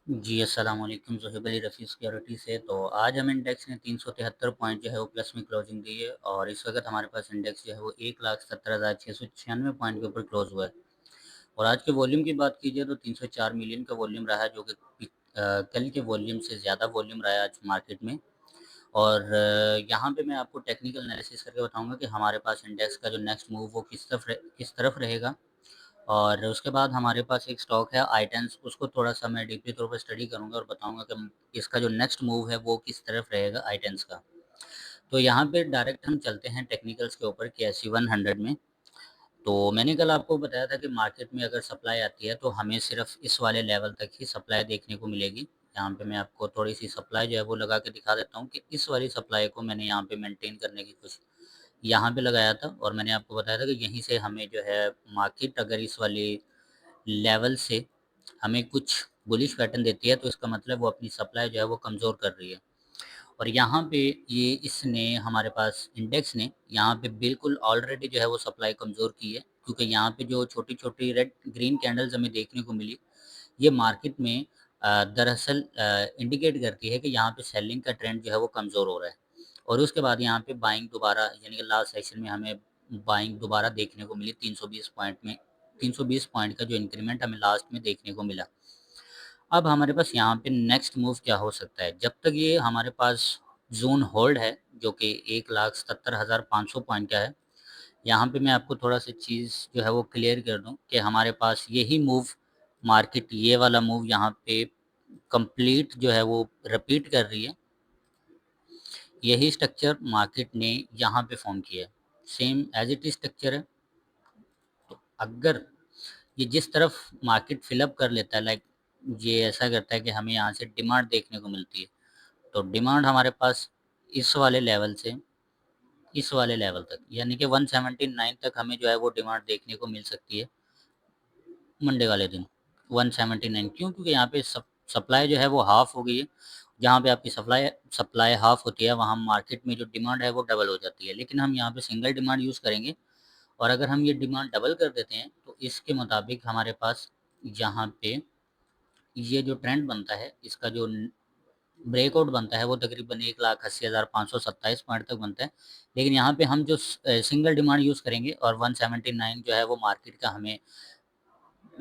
जी, अस्सलाम वालेकुम। ज़ोहेब अली रफ़ी सिक्योरिटी से। तो आज हम इंडेक्स ने 373 पॉइंट जो है वो प्लस में क्लोजिंग दी है और इस वक़्त हमारे पास इंडेक्स जो है वो 1,70,696 पॉइंट के ऊपर क्लोज़ हुआ है। और आज के वॉल्यूम की बात कीजिए तो 304 मिलियन का वॉल्यूम रहा है, जो कि कल के वॉल्यूम से ज़्यादा वॉल्यूम रहा है आज मार्केट में। और यहाँ पे मैं आपको टेक्निकल एनालिसिस करके बताऊँगा कि हमारे पास इंडेक्स का जो नेक्स्ट मूव वो किस तरफ रहेगा। और उसके बाद हमारे पास एक स्टॉक है आईटेंस, उसको थोड़ा-सा मैं डीपली तौर पे स्टडी करूँगा और बताऊँगा कि इसका जो नेक्स्ट मूव है वो किस तरफ रहेगा आईटेंस का। तो यहाँ पे डायरेक्ट हम चलते हैं टेक्निकल्स के ऊपर केएसई 100 में। तो मैंने कल आपको बताया था कि मार्केट में अगर सप्लाई आती है तो हमें सिर्फ़ इस वाले लेवल तक ही सप्लाई देखने को मिलेगी। यहाँ पे मैं आपको थोड़ी-सी सप्लाई जो है वो लगा के दिखा देता हूँ कि इस वाली सप्लाई को मैंने यहाँ पे मेंटेन करने की कोशिश यहाँ पे लगाया था और मैंने आपको बताया था कि यहीं से हमें जो है मार्केट अगर इस वाली लेवल से हमें कुछ बुलिश पैटर्न देती है तो इसका मतलब वो अपनी सप्लाई जो है वो कमज़ोर कर रही है। और यहाँ पे ये इसने हमारे पास इंडेक्स ने यहाँ पे बिल्कुल ऑलरेडी जो है वो सप्लाई कमज़ोर की है, क्योंकि यहाँ पे जो छोटी-छोटी रेड ग्रीन कैंडल्स हमें देखने को मिली, ये मार्केट में दरअसल इंडिकेट करती है कि यहाँ पे सेलिंग का ट्रेंड जो है वो कमज़ोर हो रहा है। और उसके बाद यहाँ पे बाइंग दोबारा, यानी कि लास्ट सेशन में हमें बाइंग दोबारा देखने को मिली 320 पॉइंट में। 320 पॉइंट का जो इंक्रीमेंट हमें लास्ट में देखने को मिला। अब हमारे पास यहाँ पे नेक्स्ट मूव क्या हो सकता है? जब तक ये हमारे पास ज़ोन होल्ड है, जो कि 1,77,500 पॉइंट का है, यहाँ पे मैं आपको थोड़ा-सा चीज़ जो है वो क्लियर कर दूँ कि हमारे पास यही मूव मार्केट, ये वाला मूव यहाँ पे कंप्लीट जो है वो रिपीट कर रही है। यही स्ट्रक्चर मार्केट ने यहाँ पे फ़ॉर्म किया है। Same as it is structure है। तो अगर ये जिस तरफ मार्केट फिल अप कर लेता है, लाइक ये ऐसा करता है कि हमें यहाँ से डिमांड देखने को मिलती है। तो डिमांड हमारे पास इस वाले लेवल से इस वाले लेवल तक, यानी कि 179 तक हमें जो है वो डिमांड देखने को मिल सकती है मंडे वाले दिन। 179 क्यों? क्योंकि यहाँ पे सप्लाई जो है वो हाफ़ हो गई है। जहाँ पे आपकी सप्लाई सप्लाई हाफ़ होती है, वहाँ मार्केट में जो डिमांड है वो डबल हो जाती है। लेकिन हम यहाँ पे सिंगल डिमांड यूज़ करेंगे और अगर हम ये डिमांड डबल कर देते हैं तो इसके मुताबिक हमारे पास यहाँ पे ये जो ट्रेंड बनता है, इसका जो ब्रेकआउट बनता है वो तकरीबन 1,80,527 पॉइंट तक बनता है। लेकिन यहाँ पे हम जो सिंगल डिमांड यूज़ करेंगे और 179 जो है वो मार्केट का हमें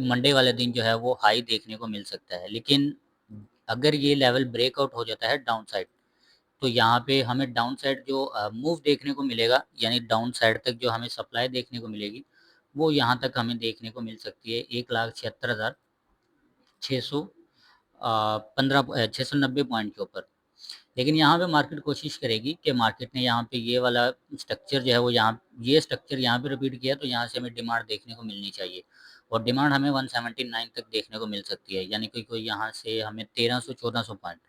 मंडे वाले दिन जो है वो हाई देखने को मिल सकता है। लेकिन अगर ये लेवल ब्रेकआउट हो जाता है डाउन साइड, तो यहाँ पे हमें डाउन साइड जो मूव देखने को मिलेगा, यानी डाउन साइड तक जो हमें सप्लाई देखने को मिलेगी, वो यहाँ तक हमें देखने को मिल सकती है 1,76,600 15 690 पॉइंट के ऊपर। लेकिन यहाँ पे मार्केट कोशिश करेगी कि मार्केट ने यहाँ पे ये वाला स्ट्रक्चर जो है वो ये स्ट्रक्चर यहाँ पे रिपीट किया, तो यहाँ से हमें डिमांड देखने को मिलनी चाहिए और डिमांड हमें 179 तक देखने को मिल सकती है, यानी कि कोई यहाँ से हमें 1300-1400 पॉइंट,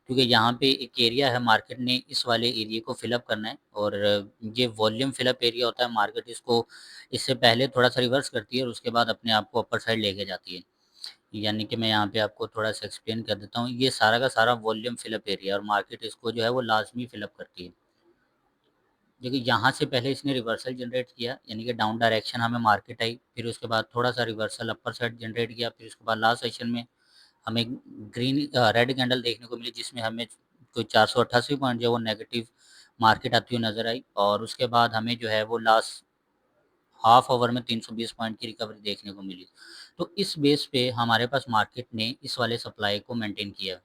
क्योंकि यहाँ पे एक एरिया है, मार्केट ने इस वाले एरिया को फिलअप करना है और ये वॉल्यूम फिलअप एरिया होता है। मार्केट इसको इससे पहले थोड़ा-सा रिवर्स करती है और उसके बाद अपने आप को अपर साइड लेके जाती है। यानी कि मैं यहाँ पे आपको थोड़ा-सा एक्सप्लेन कर देता हूँ, ये सारा का सारा वॉल्यूम फिलअप एरिया है और मार्केट इसको जो है वो लाज़मी फिलअप करती है। देखिए यहाँ से पहले इसने रिवर्सल जनरेट किया, यानी कि डाउन डायरेक्शन हमें मार्केट आई, फिर उसके बाद थोड़ा-सा रिवर्सल अपर साइड जनरेट किया, फिर उसके बाद लास्ट सेशन में हमें रेड कैंडल देखने को मिली, जिसमें हमें कोई 488 पॉइंट जो है वो नेगेटिव मार्केट आती हुई नज़र आई और उसके बाद हमें जो है वो लास्ट हाफ आवर में 320 पॉइंट की रिकवरी देखने को मिली। तो इस बेस पे हमारे पास मार्केट ने इस वाले सप्लाई को मेंटेन किया।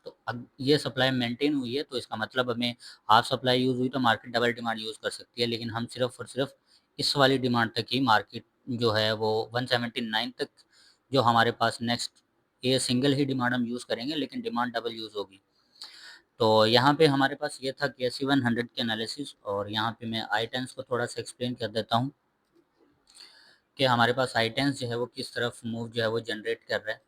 तो अब ये सप्लाई मेंटेन हुई है, तो इसका मतलब हमें हाफ सप्लाई यूज़ हुई तो मार्केट डबल डिमांड यूज़ कर सकती है। लेकिन हम सिर्फ़ और सिर्फ़ इस वाली डिमांड तक ही मार्केट जो है वो 179 तक जो हमारे पास नेक्स्ट, ये सिंगल ही डिमांड हम यूज़ करेंगे, लेकिन डिमांड डबल यूज़ होगी। तो यहाँ पे हमारे पास ये था केएसई 100 के एनालिसिस और यहाँ पे मैं आई-10s को थोड़ा-सा एक्सप्लेन कर देता हूँ कि हमारे पास आई-10s जो है वो किस तरफ मूव जो है वो जनरेट कर रहा है।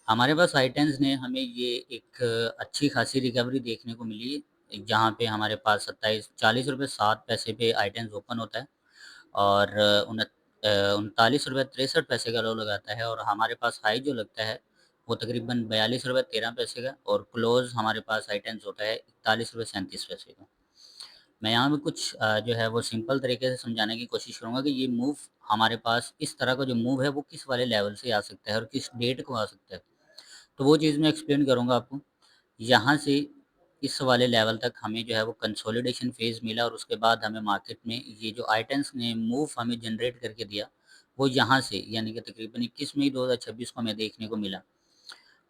हमारे पास आई-10s ने हमें ये एक अच्छी खासी रिकवरी देखने को मिली, जहाँ पे हमारे पास 27 ₹40.07 पे आई-10s ओपन होता है और 39 ₹63 का लो लगाता है और हमारे पास हाई जो लगता है वो तकरीबन ₹42.13 का और क्लोज़ हमारे पास आई-10s होता है ₹41.37 का। मैं यहाँ पे कुछ जो है वो सिंपल तरीके से समझाने की कोशिश करूँगा कि ये मूव हमारे पास इस तरह का जो मूव है वो किस वाले लेवल से आ सकता है और किस डेट को आ सकता है। तो वो चीज़ मैं एक्सप्लेन करूँगा आपको। यहाँ से इस वाले लेवल तक हमें जो है वो कंसोलिडेशन फेज़ मिला और उसके बाद हमें मार्केट में ये जो आइटेम्स ने मूव हमें जनरेट करके दिया, वो यहाँ से यानी कि तकरीबन 21 मई 2026 को हमें देखने को मिला।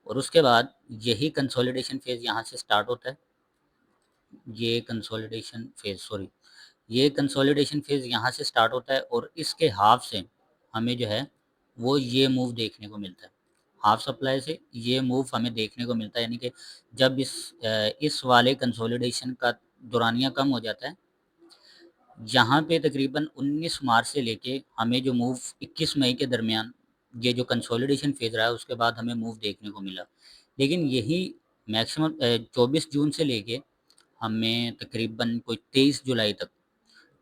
और उसके बाद यही कंसोलिडेशन फेज़ यहाँ से स्टार्ट होता है। ये कंसोलिडेशन फेज़ यहाँ से स्टार्ट होता है और इसके हाफ से हमें जो है वो ये मूव देखने को मिलता है। हाफ सप्लाई से ये मूव हमें देखने को मिलता है, यानी कि जब इस वाले कंसोलिडेशन का दौरानिया कम हो जाता है, यहाँ पे तकरीबन 19 मार्च से लेके हमें जो मूव 21 मई के दरमियान ये जो कंसोलिडेशन फेज़ रहा है उसके बाद हमें मूव देखने को मिला। लेकिन यही मैक्सिमम 24 जून से लेके हमें तकरीबन कोई 23 जुलाई तक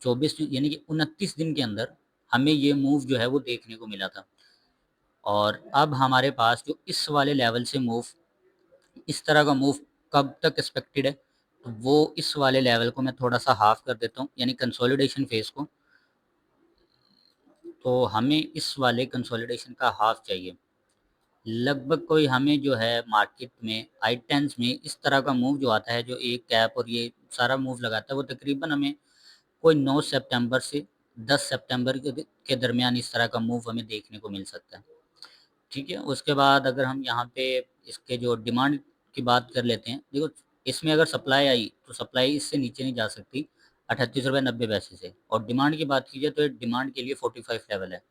24 यानी कि 29 दिन के अंदर हमें ये मूव जो है वो देखने को मिला था। और अब हमारे पास जो इस वाले लेवल से मूव, इस तरह का मूव कब तक एक्सपेक्टेड है, तो वो इस वाले लेवल को मैं थोड़ा सा हाफ कर देता हूँ, यानी कंसोलिडेशन फेज़ को। तो हमें इस वाले कंसोलिडेशन का हाफ चाहिए। लगभग कोई हमें जो है मार्केट में I10s में इस तरह का मूव जो आता है, जो एक कैप और ये सारा मूव लगाता है, वो तकरीबन हमें कोई 9 सितंबर से 10 सितंबर के दरमियान इस तरह का मूव हमें देखने को मिल सकता है। ठीक है, उसके बाद अगर हम यहाँ पे इसके जो डिमांड की बात कर लेते हैं, देखो इसमें अगर सप्लाई आई तो सप्लाई इससे नीचे नहीं जा सकती 38 रुपये 90 पैसे से, और डिमांड की बात कीजिए तो डिमांड के लिए 45 लेवल है।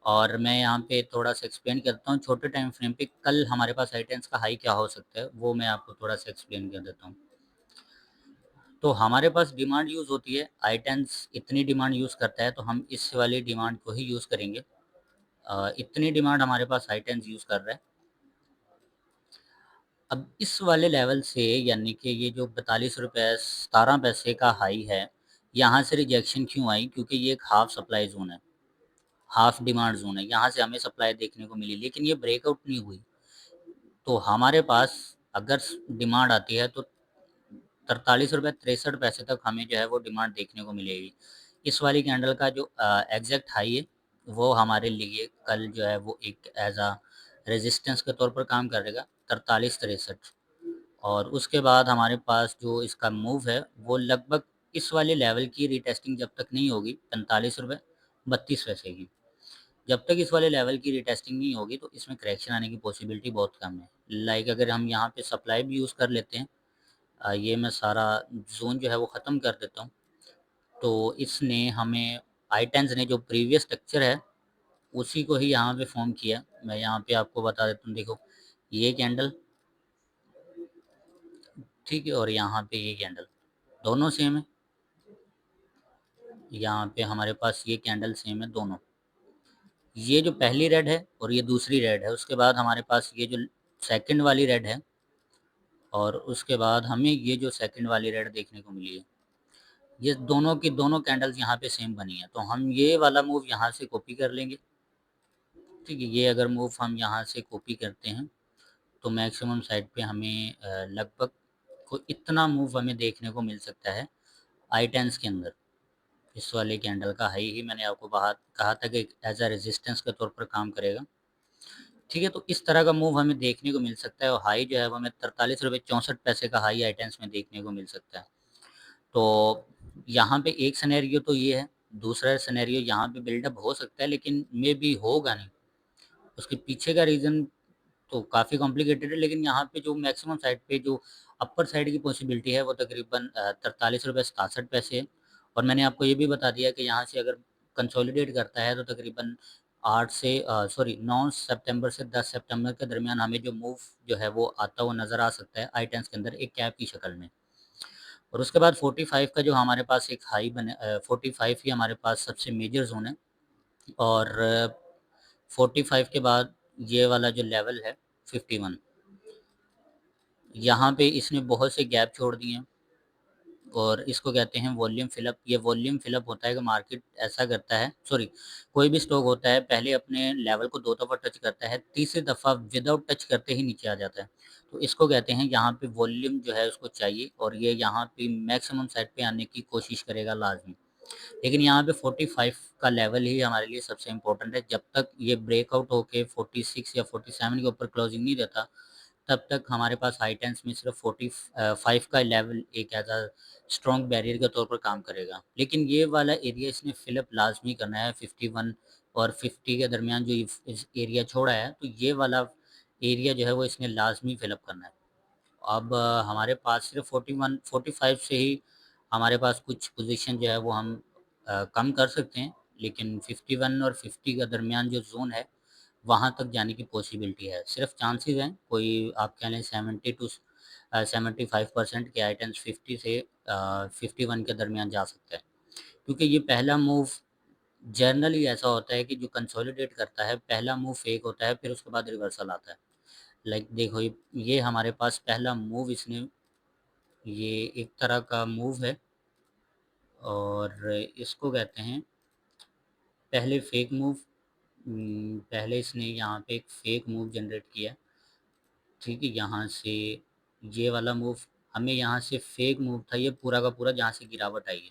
और मैं यहाँ पे थोड़ा सा एक्सप्लेन करता हूँ छोटे टाइम फ्रेम पे कल हमारे पास I10s का हाई क्या हो सकता है, वो मैं आपको थोड़ा सा एक्सप्लेन कर देता हूँ। तो हमारे पास डिमांड यूज़ होती है, I10s इतनी डिमांड यूज़ करता है तो हम इस वाली डिमांड को ही यूज़ करेंगे। इतनी डिमांड हमारे पास I10s यूज़ कर रहा है। अब इस वाले लेवल से यानी कि ये जो 42 रुपये 17 पैसे का हाई है, यहाँ से रिजेक्शन क्यों आई? क्योंकि ये एक हाफ सप्लाई जोन है, हाफ डिमांड जोन है। यहाँ से हमें सप्लाई देखने को मिली लेकिन ये ब्रेकआउट नहीं हुई। तो हमारे पास अगर डिमांड आती है तो 43 रुपये 63 पैसे तक हमें जो है वो डिमांड देखने को मिलेगी। इस वाली कैंडल का जो एग्जैक्ट हाई है वो हमारे लिए कल जो है वो एक एज अ रेजिस्टेंस के तौर पर काम करेगा 43 63। और उसके बाद हमारे पास जो इसका मूव है वो लगभग इस वाले लेवल की रीटेस्टिंग जब तक नहीं होगी 45 रुपये 32 पैसे की, जब तक इस वाले लेवल की रीटेस्टिंग नहीं होगी तो इसमें करेक्शन आने की पॉसिबिलिटी बहुत कम है। लाइक अगर हम यहाँ पे सप्लाई भी यूज़ कर लेते हैं, ये मैं सारा जोन जो है वो ख़त्म कर देता हूँ। तो इसने हमें I10s ने जो प्रीवियस स्ट्रक्चर है उसी को ही यहाँ पे फॉर्म किया। मैं यहाँ पे आपको बता देता हूँ, देखो ये कैंडल ठीक है और यहाँ पे ये कैंडल दोनों सेम है। यहाँ पे हमारे पास ये कैंडल सेम है दोनों, ये जो पहली रेड है और ये दूसरी रेड है, उसके बाद हमारे पास ये जो सेकंड वाली रेड है और उसके बाद हमें ये जो सेकंड वाली रेड देखने को मिली है। ये दोनों की दोनों कैंडल्स यहाँ पे सेम बनी है, तो हम ये वाला मूव यहाँ से कॉपी कर लेंगे। ठीक है, ये अगर मूव हम यहाँ से कॉपी करते हैं तो मैक्सिमम साइड पे हमें लगभग को इतना मूव हमें देखने को मिल सकता है I10s के अंदर। इस वाले कैंडल का हाई ही मैंने आपको बाहर कहा था कि एज अ रेजिस्टेंस के तौर पर काम करेगा। ठीक है, तो इस तरह का मूव हमें देखने को मिल सकता है और हाई जो है वो हमें 43 रुपये 64 पैसे का हाई I10s में देखने को मिल सकता है। तो यहाँ पे एक सिनेरियो तो ये है, दूसरा सिनेरियो यहाँ पे बिल्डअप हो सकता है लेकिन मे बी होगा नहीं। उसके पीछे का रीज़न तो काफ़ी कॉम्प्लिकेटेड है, लेकिन यहाँ पे जो मैक्सिमम साइड पे जो अपर साइड की पॉसिबिलिटी है वो तकरीबन 43 रुपये 67 पैसे है। और मैंने आपको ये भी बता दिया कि यहाँ से अगर कंसोलिडेट करता है तो तकरीबन 9 सितंबर से 10 सितंबर के दरमियान हमें जो मूव जो है वो आता हुआ नज़र आ सकता है I10s के अंदर एक कैप की शक्ल में। और उसके बाद 45 का जो हमारे पास एक हाई बने, 45 ही हमारे पास सबसे मेजर जोन है। और 45 के बाद ये वाला जो लेवल है 51, यहाँ पे इसने बहुत से गैप छोड़ दिए हैं और इसको कहते हैं वॉल्यूम फिलअप। ये वॉल्यूम फिलअप होता है कि मार्केट ऐसा करता है, सॉरी, कोई भी स्टॉक होता है पहले अपने लेवल को 2 दफ़ा टच करता है, तीसरी दफ़ा विदाउट टच करते ही नीचे आ जाता है। तो इसको कहते हैं यहाँ पे वॉल्यूम जो है उसको चाहिए और ये यहाँ पे मैक्सिमम साइड पे आने की कोशिश करेगा लाजमी। लेकिन यहाँ पे 45 का लेवल ही हमारे लिए सबसे इम्पोर्टेंट है। जब तक ये ब्रेकआउट होके 46 या 47 के ऊपर क्लोजिंग नहीं देता, तब तक हमारे पास हाई टेंस में सिर्फ 45 का लेवल एक एज अ स्ट्रॉन्ग बैरियर के तौर पर काम करेगा। लेकिन ये वाला एरिया इसने फिलअप लाजमी करना है, 51 और 50 के दरमियान जो इस एरिया छोड़ा है, तो ये वाला एरिया जो है वो इसने लाजमी फिलअप करना है। अब हमारे पास सिर्फ 41 45 से ही हमारे पास कुछ पोजीशन जो है वो हम कम कर सकते हैं, लेकिन 51 और 50 के दरमियान जो जोन है वहाँ तक जाने की पॉसिबिलिटी है। सिर्फ चांसेस हैं, कोई आप कह लें 70 टू 75% के आइटम्स 50 से 51 के दरमियान जा सकते हैं, क्योंकि ये पहला मूव जनरली ऐसा होता है कि जो कंसोलिडेट करता है पहला मूव फेक होता है, फिर उसके बाद रिवर्सल आता है। लाइक देखो, ये हमारे पास पहला मूव इसने, ये एक तरह का मूव है और इसको कहते हैं पहले फेक मूव। पहले इसने यहाँ पे एक फेक मूव जनरेट किया, ठीक है। यहाँ से ये वाला मूव, हमें यहाँ से फेक मूव था ये पूरा का पूरा, जहाँ से गिरावट आई है।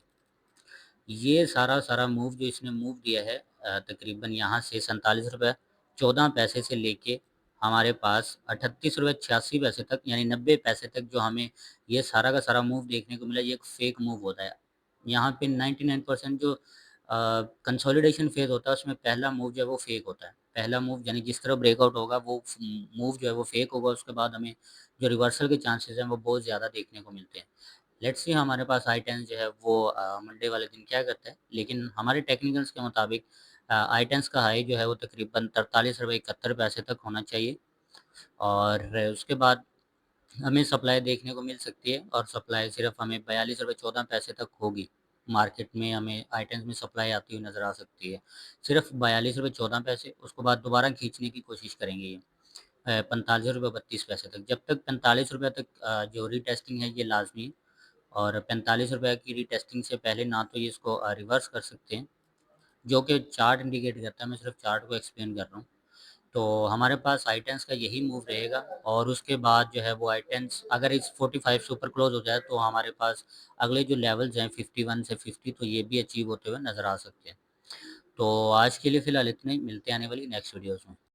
ये सारा सारा मूव जो इसने मूव दिया है तकरीबन यहाँ से 47 रुपये 14 पैसे से लेके हमारे पास 38 रुपये 86 पैसे तक, यानी 90 पैसे तक जो हमें ये सारा का सारा मूव देखने को मिला, ये एक फेक मूव होता है। यहाँ पे 99% जो कंसोलिडेशन फेज होता है उसमें पहला मूव जो है वो फेक होता है। पहला मूव यानी जिस तरह ब्रेकआउट होगा वो मूव जो है वो फेक होगा, उसके बाद हमें जो रिवर्सल के चांसेस हैं वो बहुत ज़्यादा देखने को मिलते हैं। लेट्स सी हमारे पास आई टेंस जो है वो मंडे वाले दिन क्या करता है, लेकिन हमारे टेक्निकल्स के मुताबिक आई टेंस का हाई जो है वो तकरीबन 43 रुपये 71 पैसे तक होना चाहिए, और उसके बाद हमें सप्लाई देखने को मिल सकती है, और सप्लाई सिर्फ हमें 42 रुपये 14 पैसे तक होगी। मार्केट में हमें आइटम्स में सप्लाई आती हुई नज़र आ सकती है, सिर्फ 42 रुपये 14 पैसे। उसके बाद दोबारा खींचने की कोशिश करेंगे ये 45 रुपये 32 पैसे तक। जब तक 45 रुपये तक जो रीटेस्टिंग है ये लाजमी है, और 45 रुपये की रीटेस्टिंग से पहले ना तो ये इसको रिवर्स कर सकते हैं, जो कि चार्ट इंडिकेट करता है। मैं सिर्फ चार्ट को एक्सप्लेन कर रहा हूँ। तो हमारे पास आइटेंस का यही मूव रहेगा, और उसके बाद जो है वो आइटेंस अगर इस 45 से ऊपर क्लोज हो जाए तो हमारे पास अगले जो लेवल्स हैं 51 से 50, तो ये भी अचीव होते हुए नज़र आ सकते हैं। तो आज के लिए फ़िलहाल इतना ही, मिलते हैं आने वाली नेक्स्ट वीडियोज़ में।